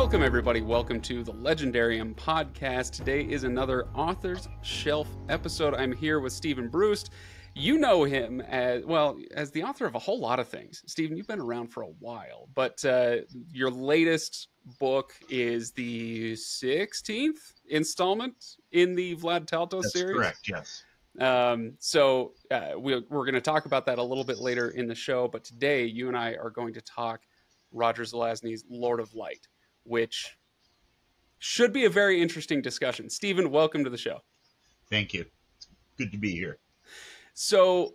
Welcome, everybody. Welcome to the Legendarium podcast. Today is another Author's Shelf episode. I'm here with Steven Brust. You know him as, well, as the author of a whole lot of things. Steven, you've been around for a while, but your latest book is the 16th installment in the Vlad Talto series. That's correct, yes. We're going to talk about that a little bit later in the show, but today you and I are going to talk Roger Zelazny's Lord of Light, which should be a very interesting discussion. Steven, welcome to the show. Thank you. It's good to be here. So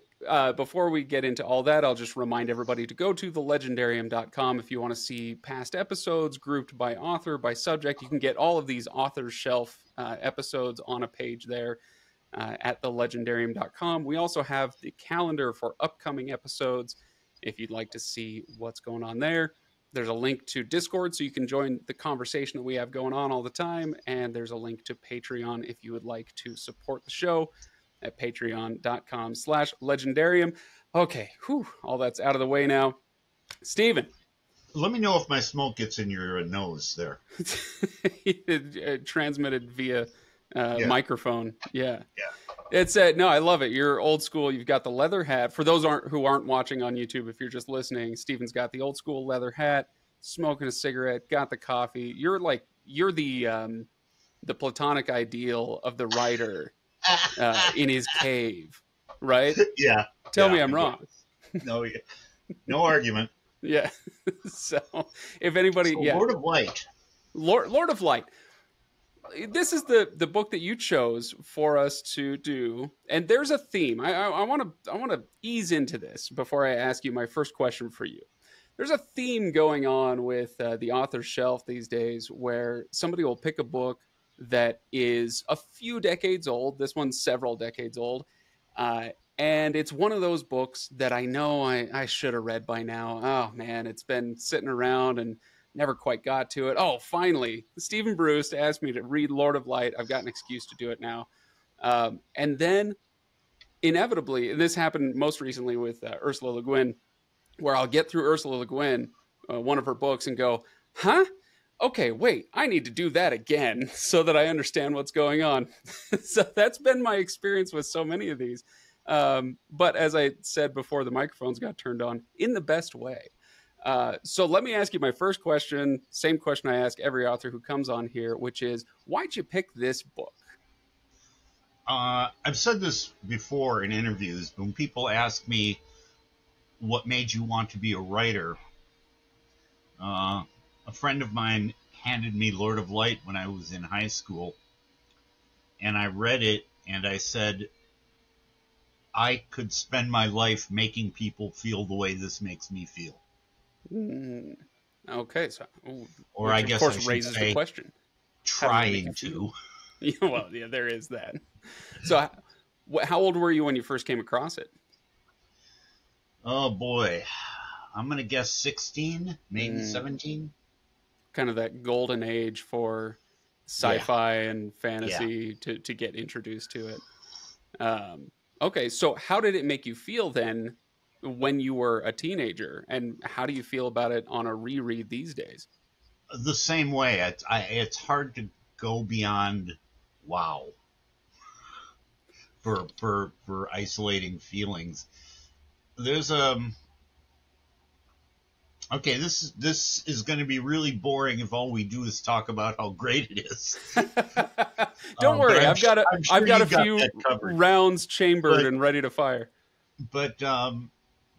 before we get into all that, I'll just remind everybody to go to thelegendarium.com if you want to see past episodes grouped by author, by subject. You can get all of these Author's Shelf episodes on a page there at thelegendarium.com. We also have the calendar for upcoming episodes if you'd like to see what's going on there. There's a link to Discord so you can join the conversation that we have going on all the time. And there's a link to Patreon if you would like to support the show at patreon.com/legendarium. Okay, all that's out of the way now. Steven. Let me know if my smoke gets in your nose there. Transmitted via microphone. Yeah. Yeah. It's no, I love it. You're old school. You've got the leather hat. For those who aren't watching on YouTube, if you're just listening, Steven's got the old school leather hat, smoking a cigarette, got the coffee. You're the platonic ideal of the writer in his cave, right? Yeah. Tell me I'm wrong. No argument. Yeah. So if anybody, Lord of Light. Lord of Light. This is the book that you chose for us to do, and there's a theme. I want to ease into this before I ask you my first question for you. There's a theme going on with the Author's Shelf these days, where somebody will pick a book that is a few decades old. This one's several decades old, and it's one of those books that I know I should have read by now. Oh man, it's been sitting around and never quite got to it. Oh, finally, Steven Brust asked me to read Lord of Light. I've got an excuse to do it now. And then, inevitably, and this happened most recently with Ursula Le Guin, where I'll get through Ursula Le Guin, one of her books, and go, huh? Okay, wait, I need to do that again so that I understand what's going on. So that's been my experience with so many of these. But as I said before the microphones got turned on, in the best way. So let me ask you my first question, same question I ask every author who comes on here, which is, why'd you pick this book? I've said this before in interviews, but when people ask me what made you want to be a writer, a friend of mine handed me Lord of Light when I was in high school, and I read it, and I said, I could spend my life making people feel the way this makes me feel. Okay, so or I guess of course I should raises say, the question. Trying to. Yeah, well, yeah, there is that. So, how old were you when you first came across it? Oh boy, I'm gonna guess 16, maybe 17. Kind of that golden age for sci-fi and fantasy to get introduced to it. Okay, so how did it make you feel then when you were a teenager, and how do you feel about it on a reread these days? The same way. It's hard to go beyond wow for isolating feelings. There's okay, this is going to be really boring if all we do is talk about how great it is. Don't worry, I've got a got few rounds chambered and ready to fire. But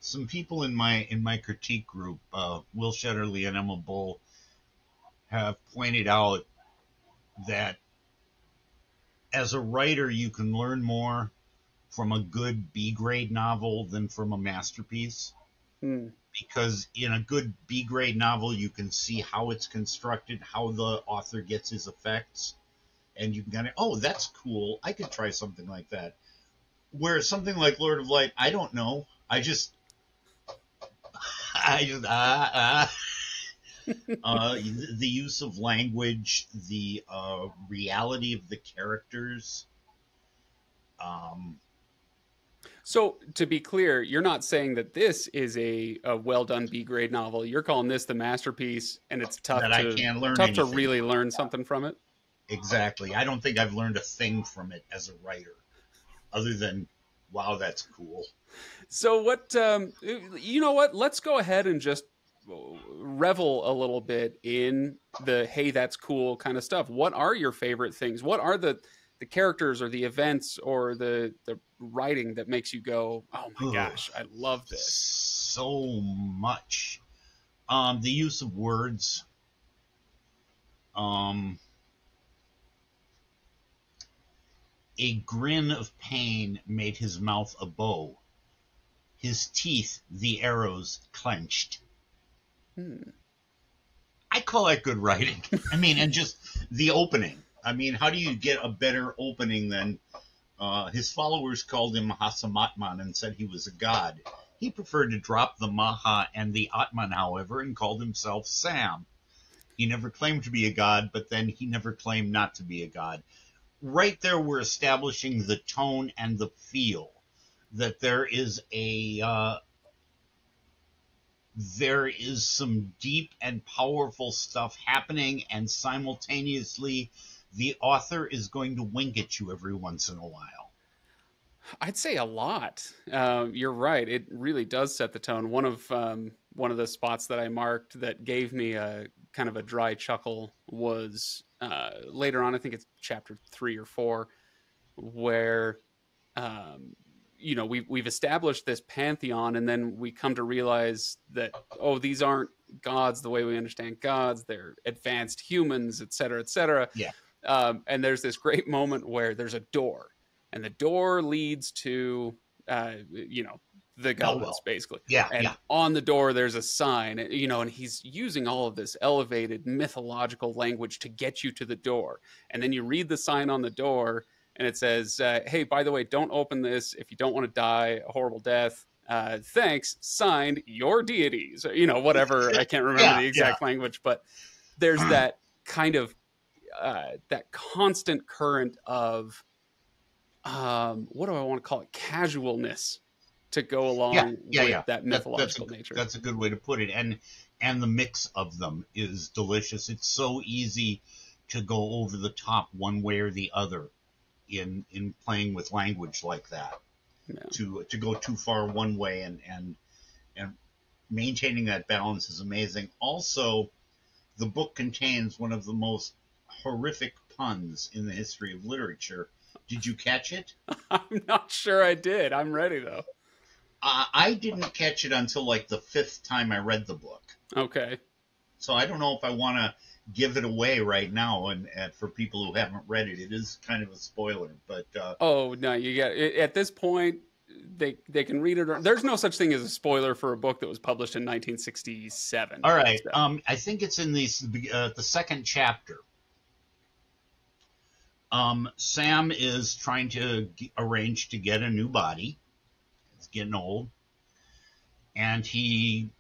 some people in my critique group, Will Shetterly and Emma Bull, have pointed out that as a writer, you can learn more from a good B-grade novel than from a masterpiece. Because in a good B-grade novel, you can see how it's constructed, how the author gets his effects, and you can kind of, oh, that's cool. I could try something like that. Whereas something like Lord of Light, I don't know. The use of language, the reality of the characters. So to be clear, you're not saying that this is a well done B grade novel. You're calling this the masterpiece, and it's that I can't learn tough to anything really from. learn something from it. Exactly. I don't think I've learned a thing from it as a writer, other than, wow, that's cool. So what? You know what? Let's go ahead and just revel a little bit in the hey, that's cool kind of stuff. What are your favorite things? What are the characters or the events or the writing that makes you go, oh my Ugh, gosh, I love this? so much. The use of words. Um, a grin of pain made his mouth a bow. His teeth, the arrows, clenched. Hmm. I call that good writing. I mean, and just the opening. I mean, how do you get a better opening than his followers called him Mahasamatman and said he was a god. He preferred to drop the Maha and the Atman, however, and called himself Sam. He never claimed to be a god, but then he never claimed not to be a god. Right there, we're establishing the tone and the feel. That there is some deep and powerful stuff happening, and simultaneously the author is going to wink at you every once in a while. I'd say a lot. You're right. It really does set the tone. One of the spots that I marked that gave me a kind of a dry chuckle was later on. I think it's chapter 3 or 4, where we've established this pantheon, and then we come to realize that these aren't gods the way we understand gods. They're advanced humans, et cetera, et cetera. Yeah. And there's this great moment where there's a door, and the door leads to the gods, basically. Yeah. And on the door there's a sign, and he's using all of this elevated mythological language to get you to the door. And then you read the sign on the door, and it says, hey, by the way, don't open this if you don't want to die a horrible death. Thanks, signed, your deities. Whatever. I can't remember the exact language, but there's that kind of that constant current of what do I want to call it? Casualness to go along with that mythological nature. That's a good way to put it. And the mix of them is delicious. It's so easy to go over the top one way or the other in playing with language like that. Yeah. To go too far one way and maintaining that balance is amazing. Also, the book contains one of the most horrific puns in the history of literature. Did you catch it? I'm not sure I did. I'm ready, though. I didn't catch it until like the 5th time I read the book. Okay. So I don't know if I want to give it away right now, and for people who haven't read it, it is kind of a spoiler. But oh no, you got it. At this point, they can read it. There's no such thing as a spoiler for a book that was published in 1967. All right. So. I think it's in the 2nd chapter. Sam is trying to arrange to get a new body. He's getting old. And he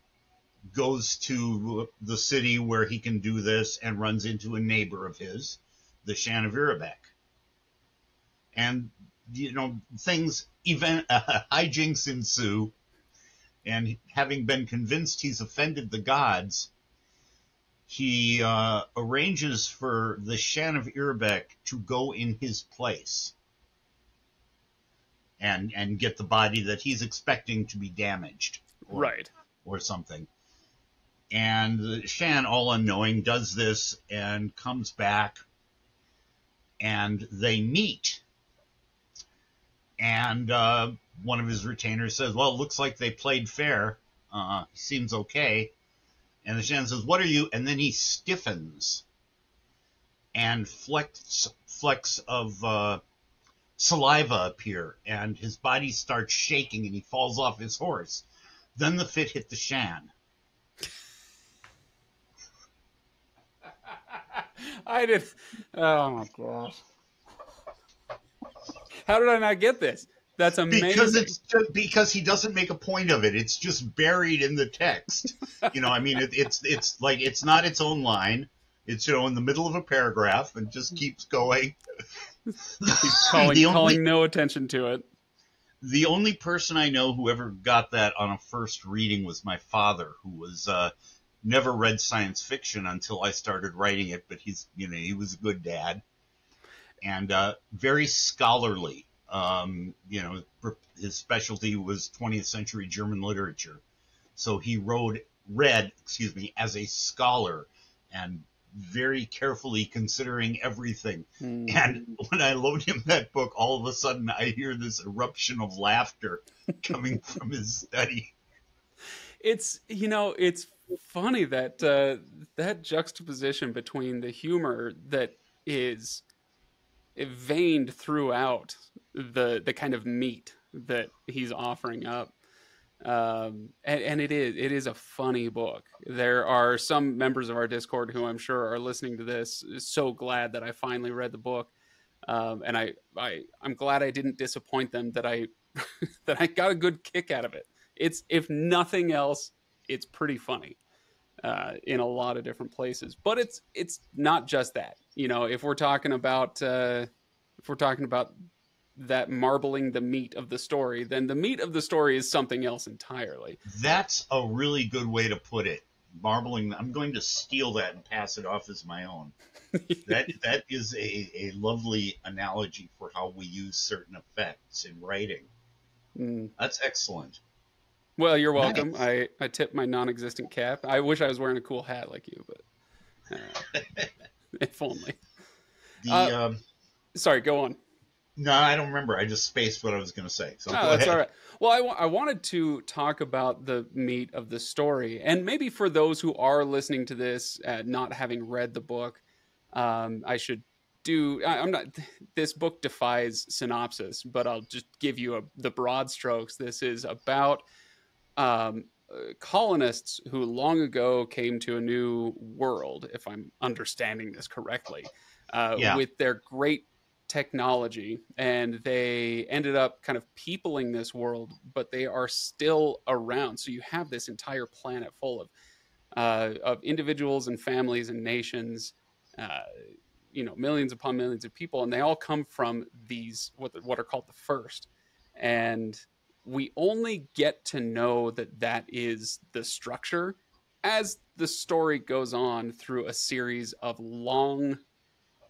goes to the city where he can do this and runs into a neighbor of his, the Shan of Irabek. And, hijinks ensue. And having been convinced he's offended the gods, he arranges for the Shan of Irabek to go in his place and get the body that he's expecting to be damaged. Or something. And the Shan, all unknowing, does this and comes back, and they meet. And one of his retainers says, well, it looks like they played fair. Seems okay. And the Shan says, what are you? And then he stiffens, and flecks of saliva appear, and his body starts shaking, and he falls off his horse. Then the fit hit the Shan. I did. Oh my gosh! How did I not get this? That's amazing. Because he doesn't make a point of it. It's just buried in the text. It's like it's not its own line. It's in the middle of a paragraph and just keeps going. He's calling no attention to it. The only person I know who ever got that on a first reading was my father, who was never read science fiction until I started writing it. But he was a good dad and very scholarly. His specialty was 20th century German literature, so he read, as a scholar and very carefully considering everything. Mm. And when I load him that book, all of a sudden I hear this eruption of laughter coming from his study. It's funny that that juxtaposition between the humor that is veined throughout the kind of meat that he's offering up. And it is a funny book. There are some members of our Discord who I'm sure are listening to this so glad that I finally read the book, and I'm glad I didn't disappoint them, that I that I got a good kick out of it. It's, if nothing else, it's pretty funny in a lot of different places. But it's not just that. If we're talking about that marbling the meat of the story, then the meat of the story is something else entirely. That's a really good way to put it. Marbling. I'm going to steal that and pass it off as my own. That is a lovely analogy for how we use certain effects in writing. Mm. That's excellent. Well, you're welcome. Nice. I tip my non-existent cap. I wish I was wearing a cool hat like you, but if only. Sorry, go on. No, I don't remember. I just spaced what I was going to say. So that's all right. Well, I wanted to talk about the meat of the story, and maybe for those who are listening to this, not having read the book, I should do. I'm not. This book defies synopsis, but I'll just give you the broad strokes. This is about colonists who long ago came to a new world, if I'm understanding this correctly, with their great technology, and they ended up kind of peopling this world, but they are still around. So you have this entire planet full of individuals and families and nations, millions upon millions of people, and they all come from these what are called the First. And we only get to know that is the structure as the story goes on through a series of long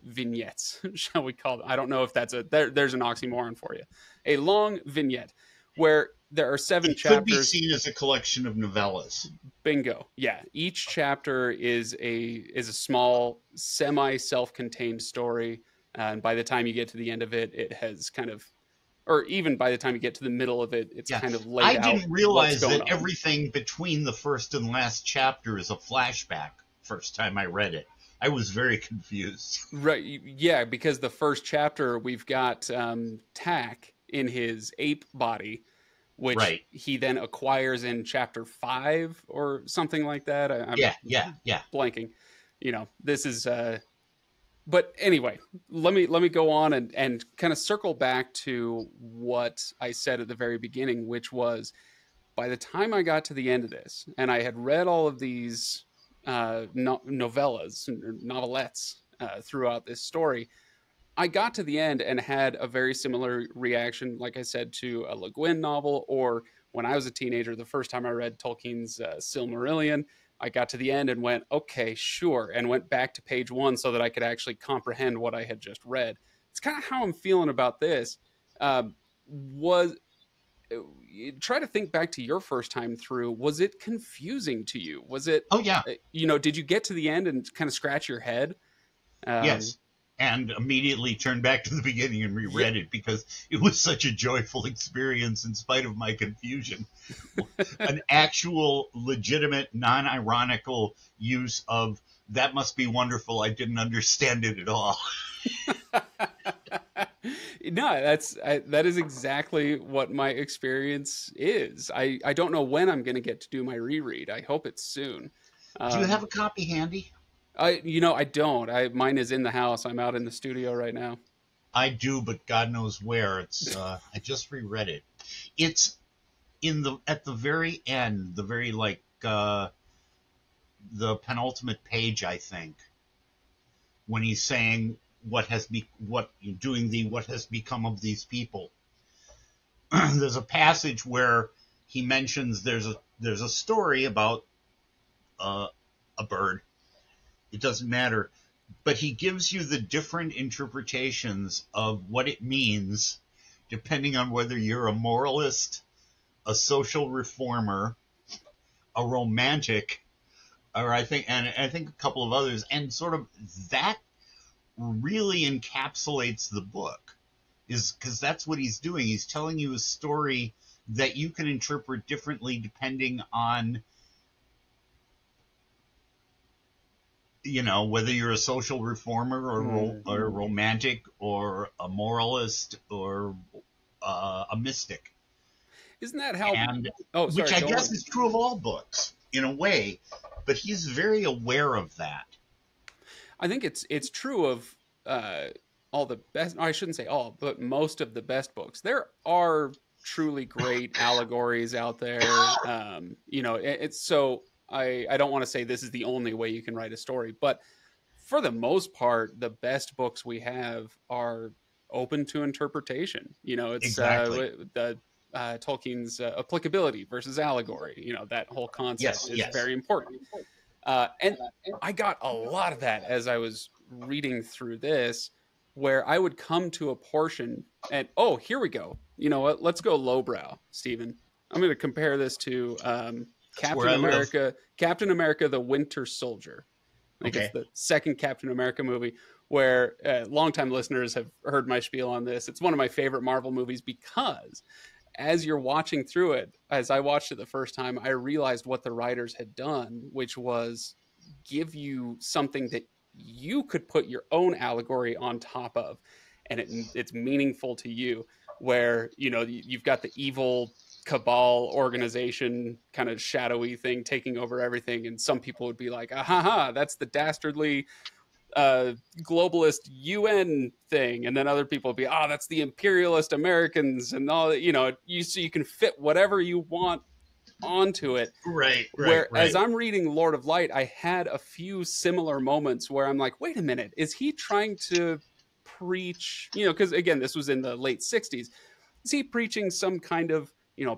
vignettes, shall we call them? I don't know if that's there's an oxymoron for you. A long vignette where there are 7 chapters. Could be seen as a collection of novellas. Bingo. Yeah. Each chapter is a small, semi-self-contained story. And by the time you get to the end of it, it has kind of, or even by the time you get to the middle of it, it's kind of laid out. I didn't realize that everything between the first and last chapter is a flashback. First time I read it, I was very confused. Right. Yeah, because the first chapter, we've got Tack in his ape body, which he then acquires in chapter 5 or something like that. I'm blanking. This is... But anyway, let me go on and kind of circle back to what I said at the very beginning, which was, by the time I got to the end of this, and I had read all of these novellas, novelettes throughout this story, I got to the end and had a very similar reaction, like I said, to a Le Guin novel, or when I was a teenager, the first time I read Tolkien's Silmarillion. I got to the end and went, okay, sure, and went back to page 1 so that I could actually comprehend what I had just read. It's kind of how I'm feeling about this. Try to think back to your first time through. Was it confusing to you? Was it? Oh yeah. Did you get to the end and kind of scratch your head? Yes. And immediately turned back to the beginning and reread it because it was such a joyful experience in spite of my confusion. An actual, legitimate, non-ironical use of, that must be wonderful, I didn't understand it at all. No, that is exactly what my experience is. I don't know when I'm going to get to do my reread. I hope it's soon. Do you have a copy handy? I don't. Mine is in the house. I'm out in the studio right now. I do, but God knows where. It's I just reread it. It's at the very end, the very the penultimate page, I think, when he's saying what has become of these people. there's a passage where he mentions there's a story about a bird. It doesn't matter, but he gives you the different interpretations of what it means, depending on whether you're a moralist, a social reformer, a romantic, or I think a couple of others, and sort of that really encapsulates the book, is because that's what he's doing. He's telling you a story that you can interpret differently depending on, whether you're a social reformer or a romantic or a moralist or a mystic. Isn't that how? And Oh, sorry. which I guess is true of all books in a way, but he's very aware of that. I think it's true of all the best. I shouldn't say all, but most of the best books. There are truly great allegories out there. It's so. I don't want to say this is the only way you can write a story, but for the most part, the best books we have are open to interpretation. It's Exactly. the Tolkien's applicability versus allegory. That whole concept is very important. And I got a lot of that as I was reading through this, where I would come to a portion and, oh, here we go. You know what? Let's go lowbrow, Stephen. I'm going to compare this to That's where I live. Captain America, the Winter Soldier. I think it's the second Captain America movie, where longtime listeners have heard my spiel on this. It's one of my favorite Marvel movies because as you're watching through it, as I watched it the first time, I realized what the writers had done, which was give you something that you could put your own allegory on top of, and it's meaningful to you, where, you've got the evil cabal organization kind of shadowy thing taking over everything, and some people would be like, aha, that's the dastardly globalist UN thing, and then other people would be, that's the imperialist Americans, and all that. So you can fit whatever you want onto it. Right. As I'm reading Lord of Light, I had a few similar moments where I'm like, wait a minute, is he trying to preach, because again, this was in the late 60s, is he preaching some kind of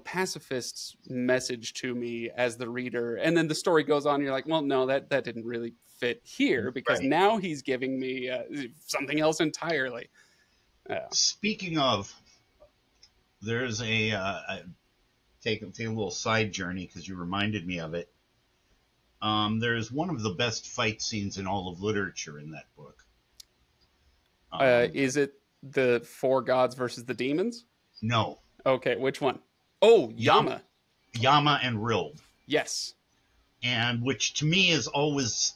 pacifist message to me as the reader? And then the story goes on, and you're like, well, no, that didn't really fit here, because now he's giving me something else entirely. Speaking of, there's take a little side journey because you reminded me of it. There's one of the best fight scenes in all of literature in that book. Is it the four gods versus the demons? No. Okay, which one? Oh, Yama and Rild. Yes. And which to me has always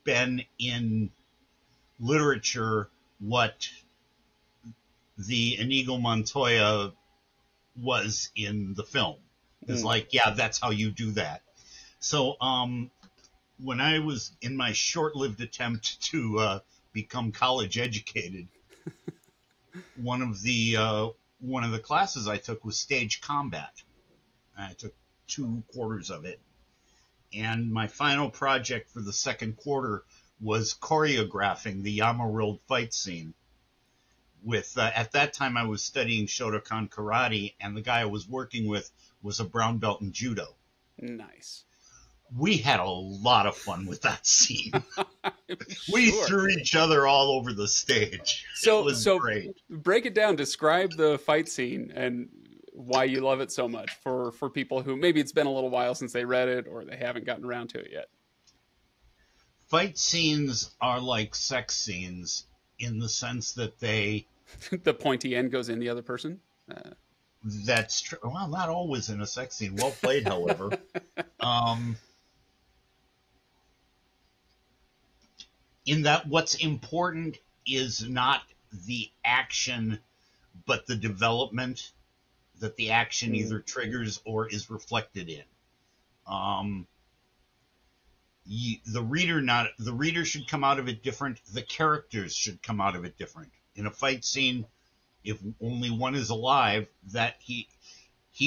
been in literature what the Inigo Montoya was in the film. It's like, yeah, that's how you do that. So when I was in my short-lived attempt to become college educated, one of the classes I took was stage combat. I took 2 quarters of it. And my final project for the second quarter was choreographing the Yama-Rild fight scene. With at that time I was studying Shotokan karate, and the guy I was working with was a brown belt in judo. Nice. We had a lot of fun with that scene. We threw each other all over the stage. It was great. Break it down. Describe the fight scene and why you love it so much for people who maybe it's been a little while since they read it or they haven't gotten around to it yet. Fight scenes are like sex scenes in the sense that they... the pointy end goes in the other person? That's true. Well, not always in a sex scene. Well played, however. In that what's important is not the action, but the development that the action either triggers or is reflected in. The reader should come out of it different. The characters should come out of it different. In a fight scene, if only one is alive, that he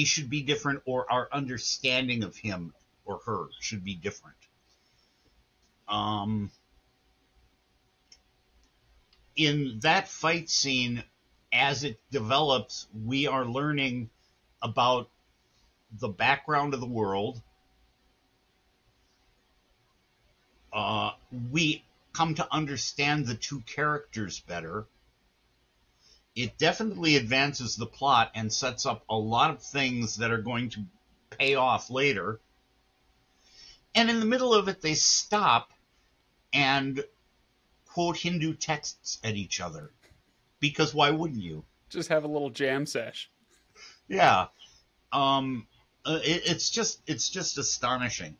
should be different, or our understanding of him or her should be different. In that fight scene, as it develops, we are learning about the background of the world. We come to understand the two characters better. It definitely advances the plot and sets up a lot of things that are going to pay off later. And in the middle of it, they stop and quote Hindu texts at each other. Because why wouldn't you? Just have a little jam sesh. Yeah. It's just astonishing.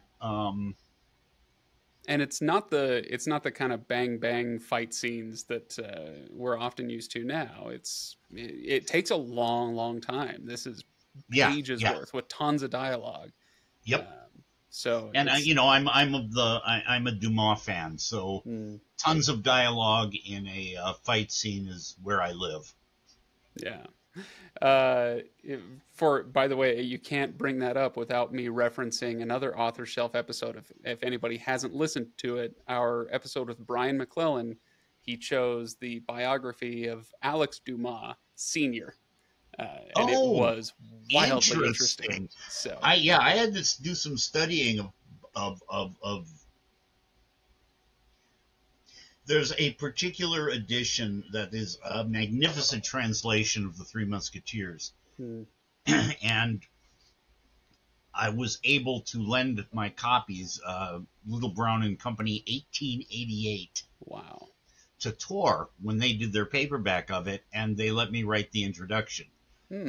And it's not the kind of bang bang fight scenes that we're often used to now. It takes a long time. This is Yeah, pages yeah, worth with tons of dialogue. yep. So And it's I'm a Dumas fan, so mm, tons of dialogue in a fight scene is where I live. yeah. By the way, you can't bring that up without me referencing another Author Shelf episode. If anybody hasn't listened to it, our episode with Brian McClellan, he chose the biography of Alex Dumas Senior, and it Oh, was wildly interesting. interesting. So, I had to do some studying of. There's a particular edition that is a magnificent translation of the Three Musketeers, hmm, and I was able to lend my copies, Little Brown and Company, 1888, wow. to Tor when they did their paperback of it, and they let me write the introduction.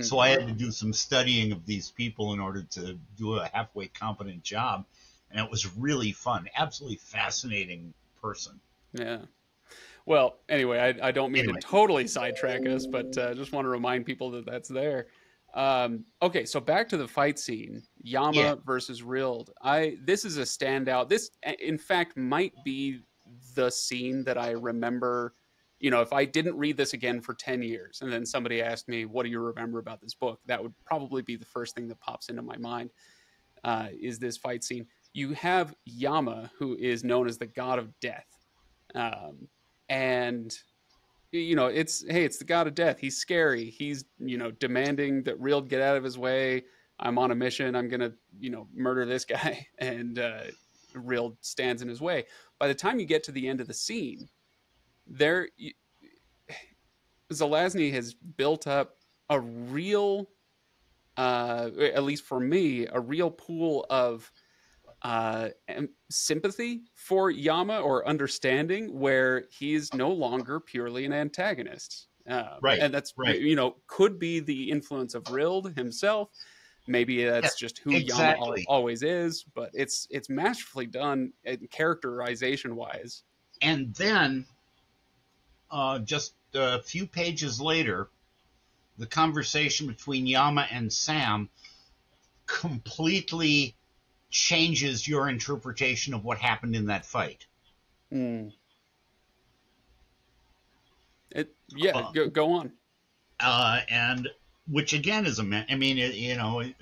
So I had to Wow. do some studying of these people in order to do a halfway competent job, and it was really fun. Absolutely fascinating person. Yeah. Well, anyway, I don't mean to Anyway, totally sidetrack us, but just want to remind people that that's there. Okay, so back to the fight scene, yeah, Yama versus Rild. This is a standout. This, in fact, might be the scene that I remember. You know, if I didn't read this again for 10 years and then somebody asked me, what do you remember about this book? That would probably be the first thing that pops into my mind, is this fight scene. You have Yama, who is known as the god of death. Um, and you know, it's the god of death. He's scary. He's, you know, demanding that Real get out of his way. I'm on a mission. I'm gonna, you know, murder this guy. And Real stands in his way. By the time you get to the end of the scene, there Zelazny has built up a real, at least for me, a real pool of sympathy for Yama, or understanding, where he's no longer purely an antagonist. right, And that's, right. you know, could be the influence of Rild himself. Maybe Yeah, that's just who Yama exactly. always is, but it's masterfully done characterization wise. And then, just a few pages later, the conversation between Yama and Sam completely changes your interpretation of what happened in that fight. Mm. Yeah, Uh, go on. and which again is I mean,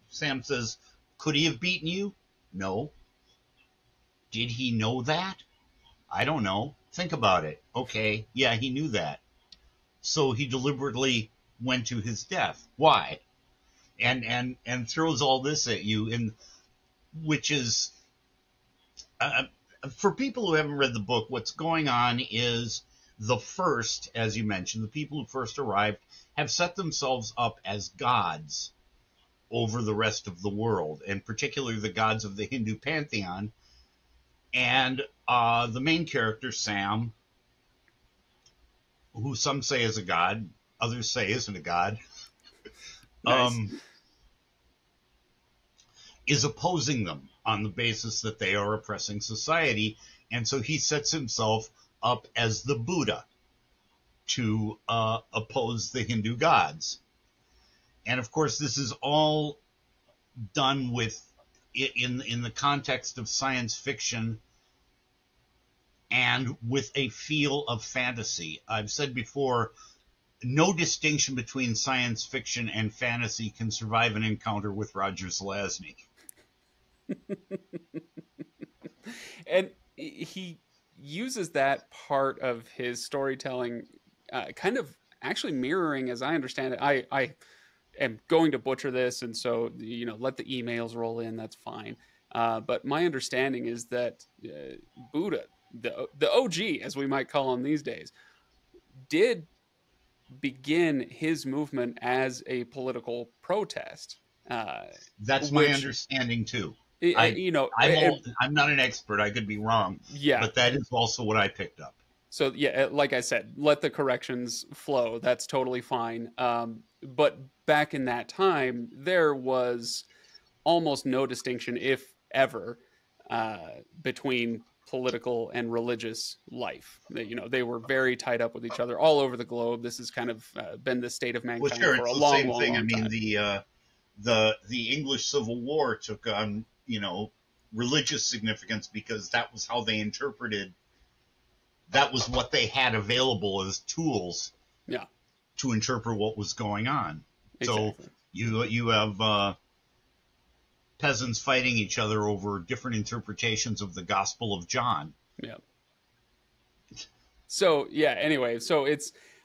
Sam says, "Could he have beaten you?" No. Did he know that? I don't know. Think about it. Okay, yeah, he knew that. So he deliberately went to his death. Why? And throws all this at you, in which is, uh, for people who haven't read the book, what's going on is the first, as you mentioned, the people who first arrived have set themselves up as gods over the rest of the world, and particularly the gods of the Hindu pantheon. And the main character, Sam, who some say is a god, others say isn't a god, Nice. um, is opposing them on the basis that they are oppressing society. And so he sets himself up as the Buddha to oppose the Hindu gods. And of course, this is all done with in the context of science fiction and with a feel of fantasy. I've said before, no distinction between science fiction and fantasy can survive an encounter with Roger Zelazny. And he uses that part of his storytelling, kind of actually mirroring, as I understand it. I am going to butcher this, and so let the emails roll in. That's fine. But my understanding is that Buddha, the OG, as we might call him these days, did begin his movement as a political protest, That's my which understanding too. I you know, I'm all, I'm not an expert. I could be wrong, yeah. but that is also what I picked up. So yeah, like I said, let the corrections flow. That's totally fine. But back in that time, there was almost no distinction, if ever, between political and religious life. They were very tied up with each other all over the globe. This has kind of been the state of Well, mankind sure, for it's a the long, same long, thing. I long mean, time. the English Civil War took on religious significance because that was how they interpreted. That was what they had available as tools Yeah, to interpret what was going on. So exactly. you have peasants fighting each other over different interpretations of the Gospel of John. Yeah. So yeah. Anyway, so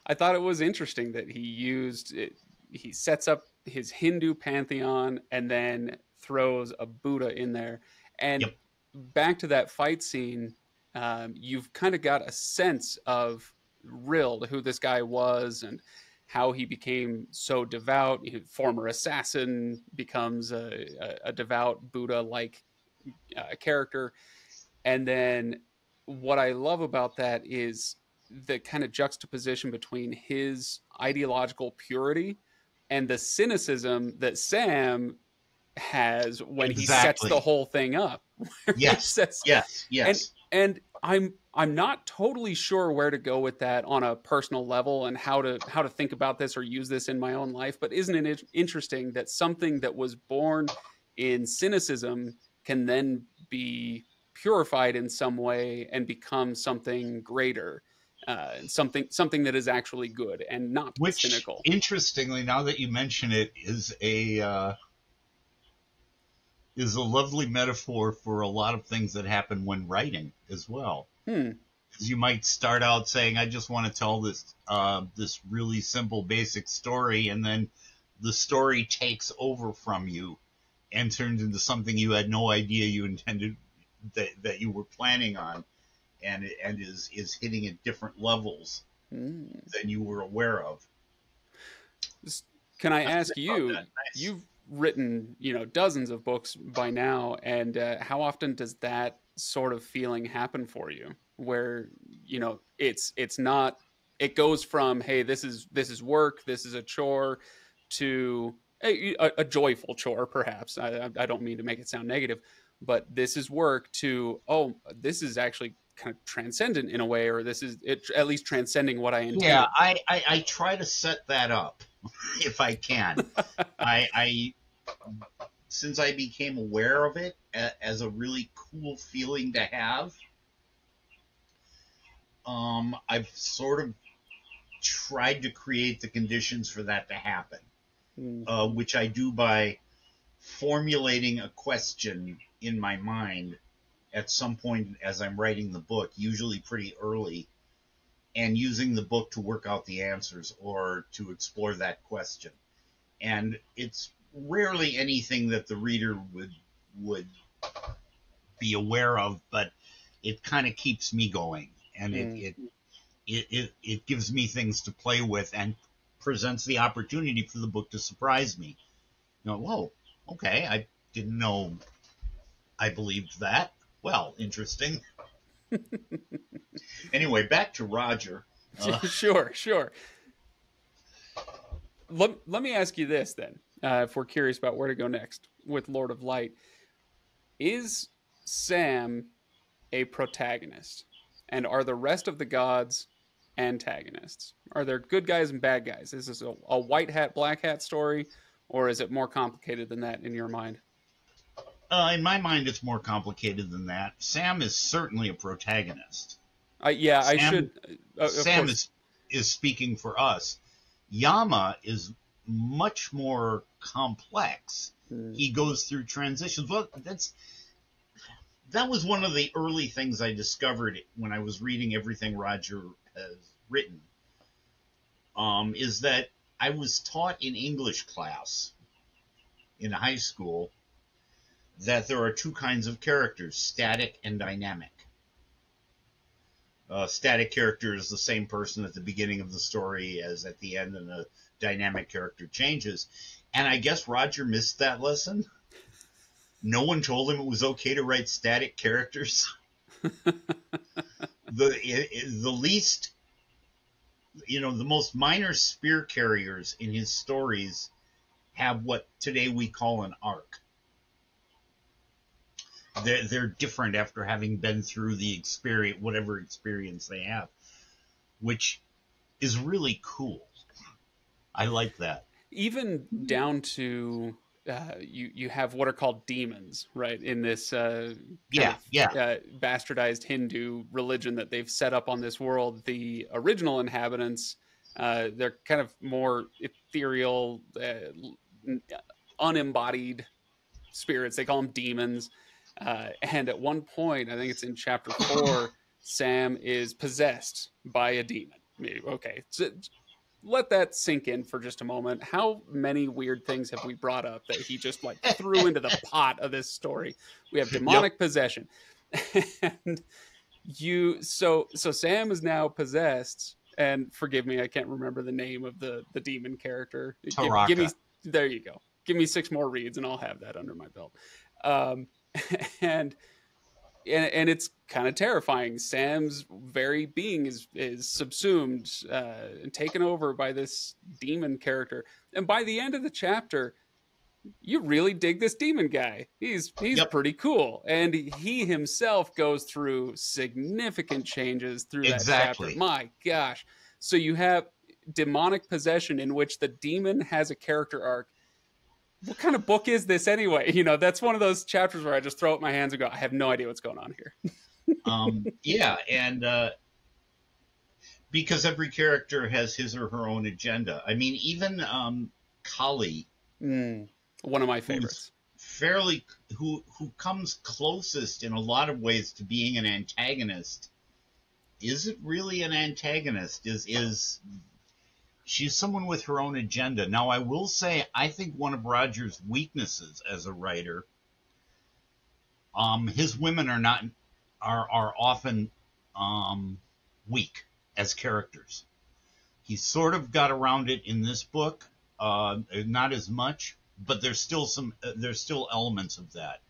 I thought it was interesting that he used it. He sets up his Hindu pantheon and then throws a Buddha in there. And Yep. back to that fight scene, you've kind of got a sense of Rill, who this guy was, and how he became so devout. Former assassin becomes a devout Buddha-like character. And then what I love about that is the kind of juxtaposition between his ideological purity and the cynicism that Sam has when he sets the Exactly. whole thing up. Where he Yes. says, Yes. and Yes. and I'm not totally sure where to go with that on a personal level and how to think about this or use this in my own life. But isn't it interesting that something that was born in cynicism can then be purified in some way and become something greater, something that is actually good and not Which, cynical. interestingly, now that you mention it, is a lovely metaphor for a lot of things that happen when writing as well. Hmm. Because you might start out saying, "I just want to tell this really simple, basic story," and then the story takes over from you and turns into something you had no idea you intended that you were planning on, and is hitting at different levels Hmm. than you were aware of. Can I I ask love you? that. Nice. You've written, dozens of books by now, and how often does that sort of feeling happen for you? Where it's not. It goes from, hey, this is work, this is a chore, to a joyful chore, perhaps. I don't mean to make it sound negative, but this is work, to, oh, this is actually kind of transcendent in a way, or this is it, at least transcending what I Yeah, intended. I try to set that up if I can. I since I became aware of it as a really cool feeling to have, I've sort of tried to create the conditions for that to happen, Mm. which I do by formulating a question in my mind at some point as I'm writing the book, usually pretty early, and using the book to work out the answers or to explore that question. And it's rarely anything that the reader would be aware of, but it kind of keeps me going, and Mm. it gives me things to play with and presents the opportunity for the book to surprise me. Whoa, okay, I didn't know I believed that. Well, interesting. Anyway, back to Roger. Sure, sure. Let me ask you this then, if we're curious about where to go next with Lord of Light. Is Sam a protagonist? And are the rest of the gods antagonists? Are there good guys and bad guys? Is this a white hat, black hat story, or is it more complicated than that in your mind? In my mind, it's more complicated than that. Sam is certainly a protagonist. Yeah, I Sam should, of Sam course. is speaking for us. Yama is much more complex. Mm. He goes through transitions. Well, that was one of the early things I discovered when I was reading everything Roger has written. Is that I was taught in English class in high school that there are two kinds of characters, static and dynamic. Static character is the same person at the beginning of the story as at the end, and the dynamic character changes. And I guess Roger missed that lesson. No one told him it was okay to write static characters. The least, the most minor spear carriers in his stories have what today we call an arc. They're different after having been through the experience, whatever experience they have, which is really cool. I like that. Even down to you have what are called demons, right? In this bastardized Hindu religion that they've set up on this world. The original inhabitants, they're kind of more ethereal, unembodied spirits. They call them demons. And at one point, I think it's in chapter 4, Sam is possessed by a demon. Okay, so let that sink in for just a moment. How many weird things have we brought up that he just like threw into the pot of this story? We have demonic possession. And so Sam is now possessed, and forgive me, I can't remember the name of the demon character. Give me, there you go. Give me 6 more reads and I'll have that under my belt. And it's kind of terrifying. Sam's very being is subsumed and taken over by this demon character. And by the end of the chapter, you really dig this demon guy. He's pretty cool. And he himself goes through significant changes through that chapter. My gosh. So you have demonic possession in which the demon has a character arc. What kind of book is this anyway? That's one of those chapters where I just throw up my hands and go, I have no idea what's going on here. And because every character has his or her own agenda. I mean, even Kali, one of my favorites, who comes closest in a lot of ways to being an antagonist, isn't really an antagonist. She's someone with her own agenda. Now, I will say, I think one of Roger's weaknesses as a writer, his women are often weak as characters. He sort of got around it in this book, not as much, but there's still elements of that.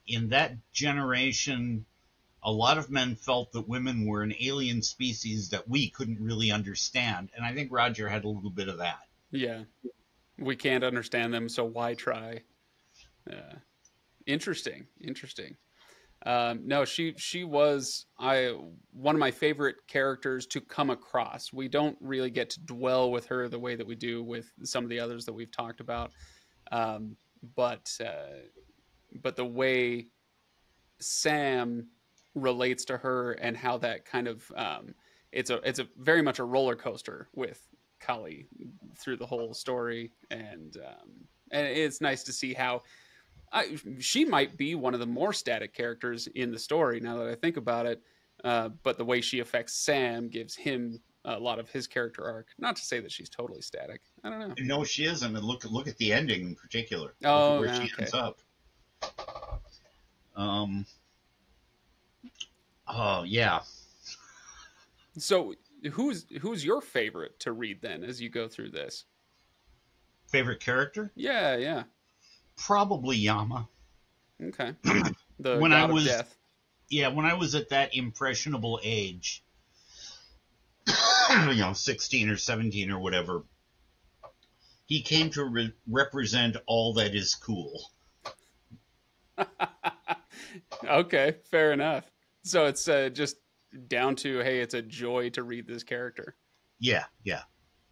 In that generation, a lot of men felt that women were an alien species that we couldn't really understand. And I think Roger had a little bit of that. Yeah. We can't understand them, so why try? Interesting. No, she was one of my favorite characters to come across. We don't really get to dwell with her the way that we do with some of the others that we've talked about. But the way Sam relates to her and how that kind of it's a very much a roller coaster with Kali through the whole story, and it's nice to see how she might be one of the more static characters in the story now that I think about it, but the way she affects Sam gives him a lot of his character arc. Not to say that she's totally static. I don't know. No, she isn't. And look at the ending in particular. Oh, look at where she ends up. Oh, yeah. So who's your favorite to read then as you go through this? Favorite character? Yeah. Probably Yama. Okay. The god of death. Yeah, when I was at that impressionable age, 16 or 17 or whatever, he came to represent all that is cool. Okay, fair enough. So it's just down to, hey, it's a joy to read this character. Yeah.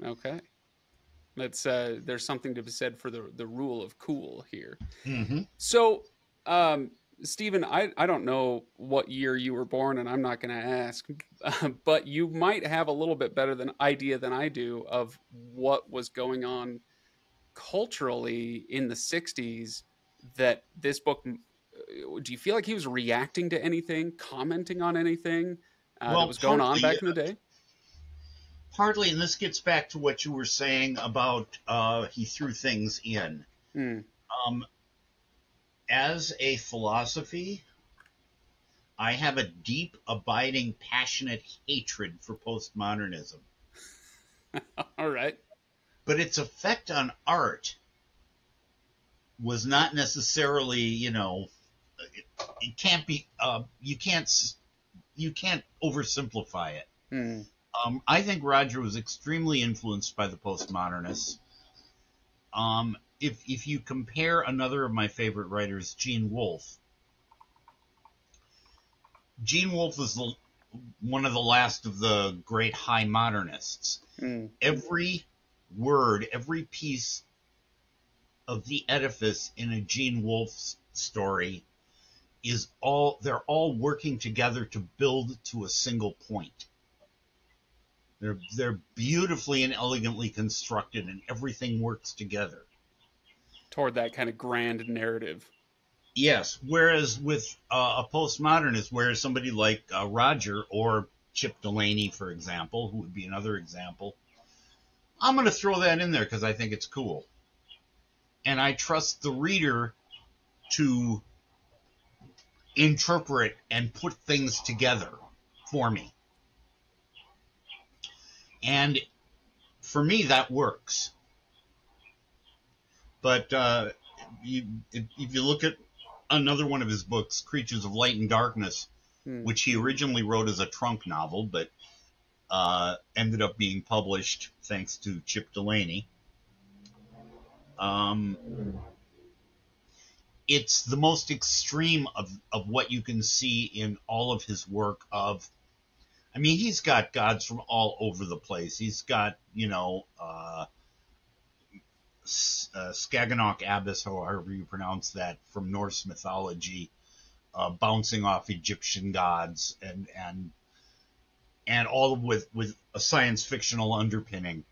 Okay. That's there's something to be said for the rule of cool here. Mm-hmm. So, Steven, I don't know what year you were born, and I'm not going to ask, but you might have a little bit better idea than I do of what was going on culturally in the 60s that this book. Do you feel like he was reacting to anything, commenting on anything that was going on back in the day? Partly, and this gets back to what you were saying about he threw things in. Mm. Um, as a philosophy, I have a deep, abiding, passionate hatred for postmodernism. All right. But its effect on art was not necessarily, it can't be, you can't oversimplify it. Mm. I think Roger was extremely influenced by the postmodernists. If you compare another of my favorite writers, Gene Wolfe. Gene Wolfe was one of the last of the great high modernists. Mm. Every word, every piece of the edifice in a Gene Wolfe story they're all working together to build to a single point. They're beautifully and elegantly constructed, and everything works together. Toward that kind of grand narrative. Yes, whereas with a postmodernist, whereas somebody like Roger or Chip Delaney, for example, who would be another example, I'm going to throw that in there because I think it's cool. And I trust the reader to interpret and put things together for me. And for me, that works. But if you look at another one of his books, Creatures of Light and Darkness, which he originally wrote as a trunk novel, but ended up being published thanks to Chip Delaney. It's the most extreme of what you can see in all of his work he's got gods from all over the place. He's got, Skagenok Abyss, however you pronounce that, from Norse mythology, bouncing off Egyptian gods, and all with a science fictional underpinning.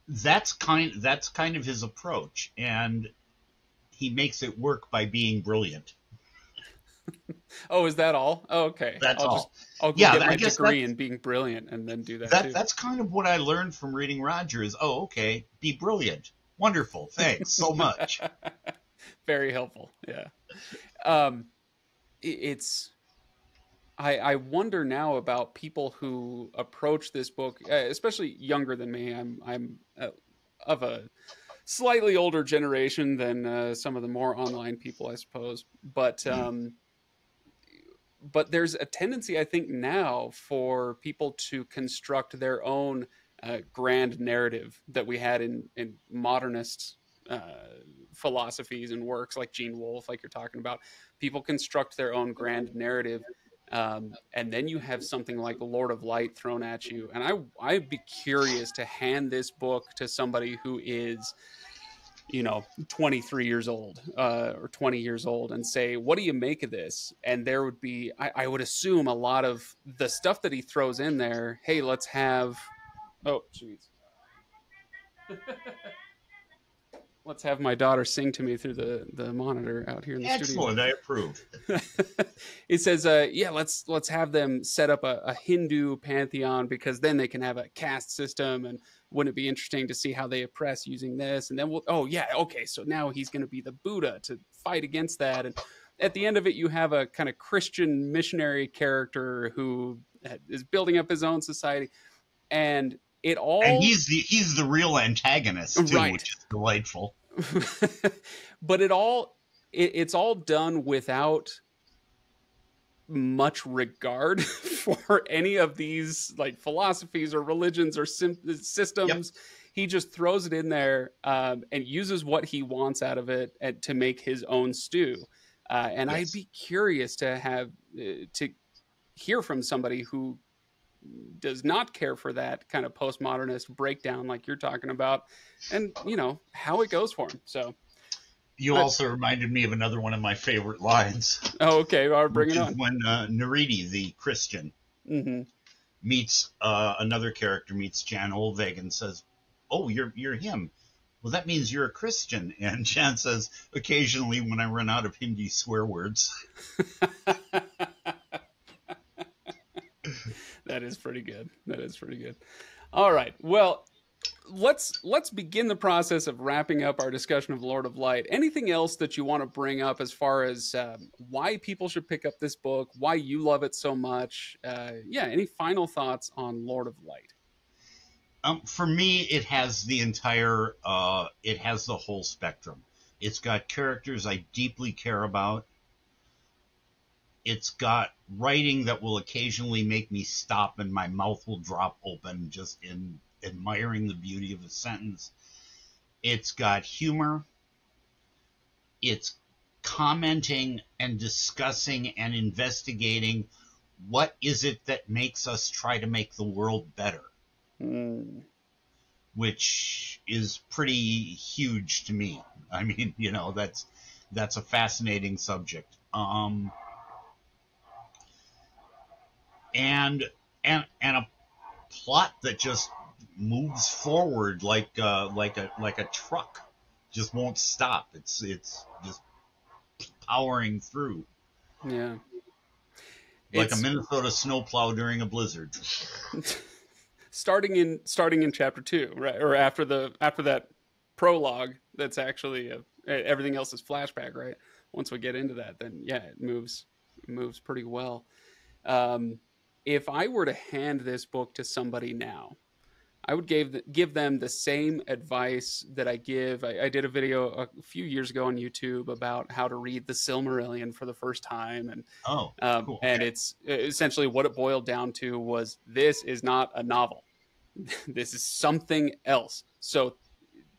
That's kind of his approach, and he makes it work by being brilliant. Oh, is that all? Oh, okay. That's all. I'll go get my degree in being brilliant and then do that too. That's kind of what I learned from reading Roger is, okay, be brilliant. Wonderful. Thanks so much. Very helpful. Yeah. I wonder now about people who approach this book, especially younger than me. I'm of a slightly older generation than some of the more online people, I suppose. But there's a tendency, I think, now for people to construct their own grand narrative that we had in modernist philosophies and works like Gene Wolfe, like you're talking about. People construct their own grand narrative. And then you have something like Lord of Light thrown at you. And I'd be curious to hand this book to somebody who is, 23 years old or 20 years old and say, what do you make of this? And there would be, I would assume, a lot of the stuff that he throws in there. Hey, let's have, oh, jeez. Let's have my daughter sing to me through the monitor out here in the studio. Excellent, I approve. It says, let's have them set up a Hindu pantheon because then they can have a caste system, and wouldn't it be interesting to see how they oppress using this? And then so now he's going to be the Buddha to fight against that. And at the end of it, you have a kind of Christian missionary character who is building up his own society, and he's the real antagonist too, right, which is delightful. But it's all done without much regard for any of these like philosophies or religions or systems. Yep. He just throws it in there and uses what he wants out of it to make his own stew. And yes. I'd be curious to have to hear from somebody who does not care for that kind of postmodernist breakdown like you're talking about, and how it goes for him. So you also reminded me of another one of my favorite lines. Oh, okay. I'll bring it on. When Nariti, the Christian, meets another character, meets Jan Olveg and says, "Oh, you're him. Well, that means you're a Christian." And Jan says, "Occasionally when I run out of Hindi swear words." That is pretty good. That is pretty good. All right. Well, let's begin the process of wrapping up our discussion of Lord of Light. Anything else that you want to bring up as far as why people should pick up this book, why you love it so much? Yeah. Any final thoughts on Lord of Light? For me, it has it has the whole spectrum. It's got characters I deeply care about. It's got writing that will occasionally make me stop and my mouth will drop open just in admiring the beauty of a sentence. It's got humor. It's commenting and discussing and investigating what is it that makes us try to make the world better. Which is pretty huge to me. I mean, that's a fascinating subject. And a plot that just moves forward like a truck, just won't stop. It's just powering through. Yeah. Like a Minnesota snowplow during a blizzard. starting in chapter 2, right? Or after that prologue, that's actually everything else is flashback, right? Once we get into that, then yeah, it moves pretty well. If I were to hand this book to somebody now, I would give them the same advice that I give. I did a video a few years ago on YouTube about how to read the Silmarillion for the first time, and cool. And it's essentially what it boiled down to was, this is not a novel. This is something else. So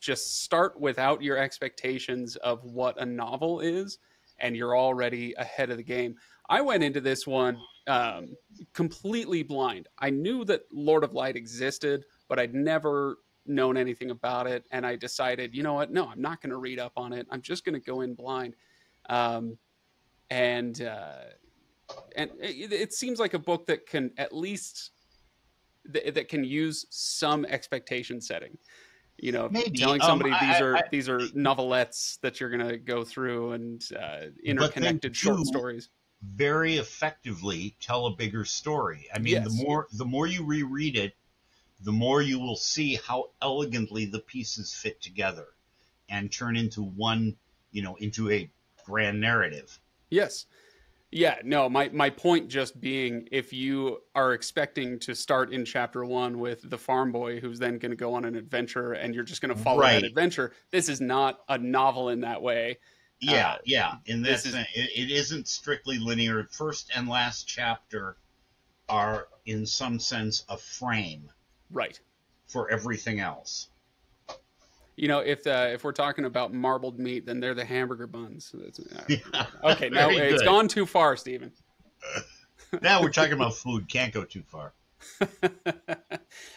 just start without your expectations of what a novel is, and you're already ahead of the game. I went into this one completely blind. I knew that Lord of Light existed, but I'd never known anything about it. And I decided, you know what? No, I'm not going to read up on it. I'm just going to go in blind. And it seems like a book that can at least that can use some expectation setting. Maybe. Telling somebody these are novelettes that you're going to go through and interconnected short stories. Very effectively tell a bigger story. I mean, yes. the more you reread it, the more you will see how elegantly the pieces fit together and turn into one, into a grand narrative. Yes. Yeah, no, my point just being, if you are expecting to start in chapter 1 with the farm boy who's then going to go on an adventure and you're just going to follow that adventure, this is not a novel in that way. Yeah. In that sense, it isn't strictly linear. First and last chapter are, in some sense, a frame. Right. For everything else. If we're talking about marbled meat, then they're the hamburger buns. Okay, no, it's gone too far, Steven. Now we're talking about food. Can't go too far.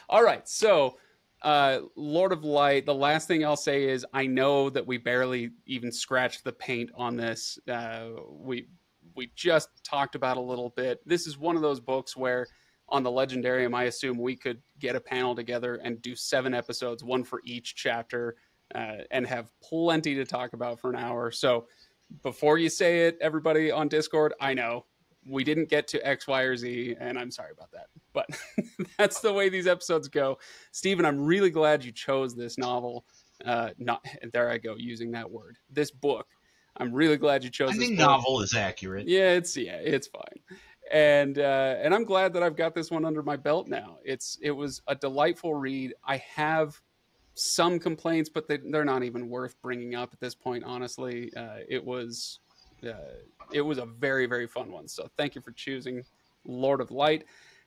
All right, so Lord of Light, the last thing I'll say is, I know that we barely even scratched the paint on this. We just talked about a little bit. This is one of those books where on the Legendarium, I assume we could get a panel together and do 7 episodes, one for each chapter, and have plenty to talk about for an hour. So before you say it, everybody on Discord, I know we didn't get to X, Y, or Z, and I'm sorry about that. But that's the way these episodes go. Steven, I'm really glad you chose this novel. There I go, using that word. This book. I'm really glad you chose this book. I think novel is accurate. Yeah, it's fine. And I'm glad that I've got this one under my belt now. It was a delightful read. I have some complaints, but they're not even worth bringing up at this point. Honestly, it was a very, very fun one. So thank you for choosing Lord of Light,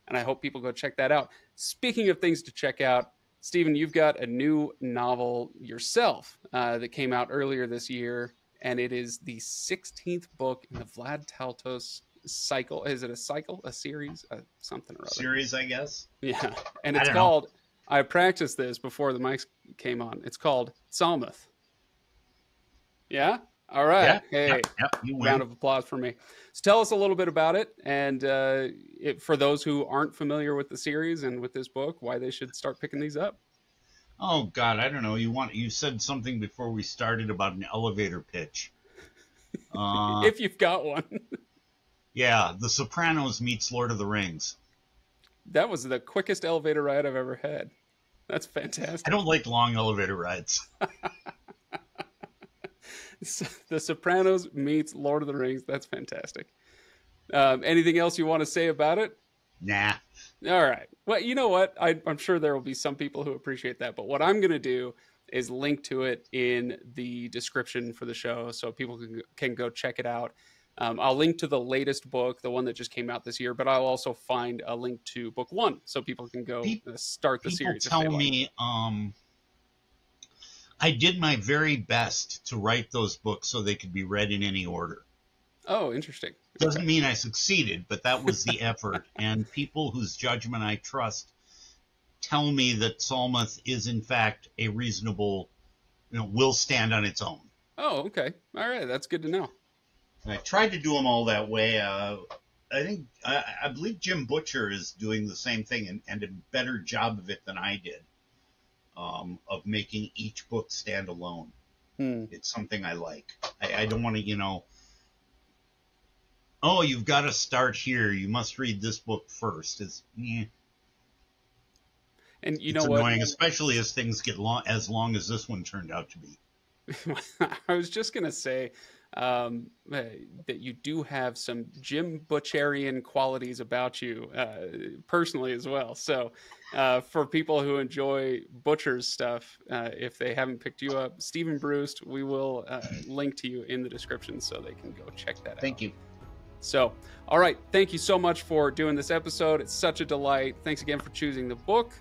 and I hope people go check that out. Speaking of things to check out, Steven, you've got a new novel yourself that came out earlier this year, and it is the 16th book in the Vlad Taltos cycle. Is it a cycle, a series, something or other? Series, I guess. Yeah, and it's called, I practiced this before the mics came on, it's called Psalmith. Yeah? All right. Yeah, hey, round of applause for me. So tell us a little bit about it, and for those who aren't familiar with the series and with this book, why they should start picking these up. Oh God, I don't know. You said something before we started about an elevator pitch. If you've got one. Yeah, The Sopranos meets Lord of the Rings. That was the quickest elevator ride I've ever had. That's I fantastic. don't like long elevator rides. The Sopranos meets Lord of the Rings. That's fantastic. Anything else you want to say about it? Nah. All right. Well, you know what? I'm sure there will be some people who appreciate that. But what I'm going to do is link to it in the description for the show so people can go check it out. I'll link to the latest book, the one that just came out this year, but I'll also find a link to book one so people can go start the People series. tell me I did my very best to write those books so they could be read in any order. Oh, interesting. Doesn't mean I succeeded, but that was the effort. And people whose judgment I trust tell me that Salmouth is, in fact, a reasonable, will stand on its own. Oh, okay. All right. That's good to know. And I tried to do them all that way. I believe Jim Butcher is doing the same thing and a better job of it than I did, of making each book stand alone. It's something I like. I don't want to, oh, you've got to start here. You must read this book first. And you it's know annoying, what? especially as things get as long as this one turned out to be. I was just going to say that you do have some Jim Butcherian qualities about you personally as well. So for people who enjoy Butcher's stuff, if they haven't picked you up, Steven Brust, we will link to you in the description so they can go check that out. Thank you. So, all right. Thank you so much for doing this episode. It's such a delight. Thanks again for choosing the book.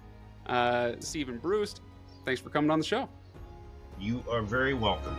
Steven Brust, thanks for coming on the show. You are very welcome.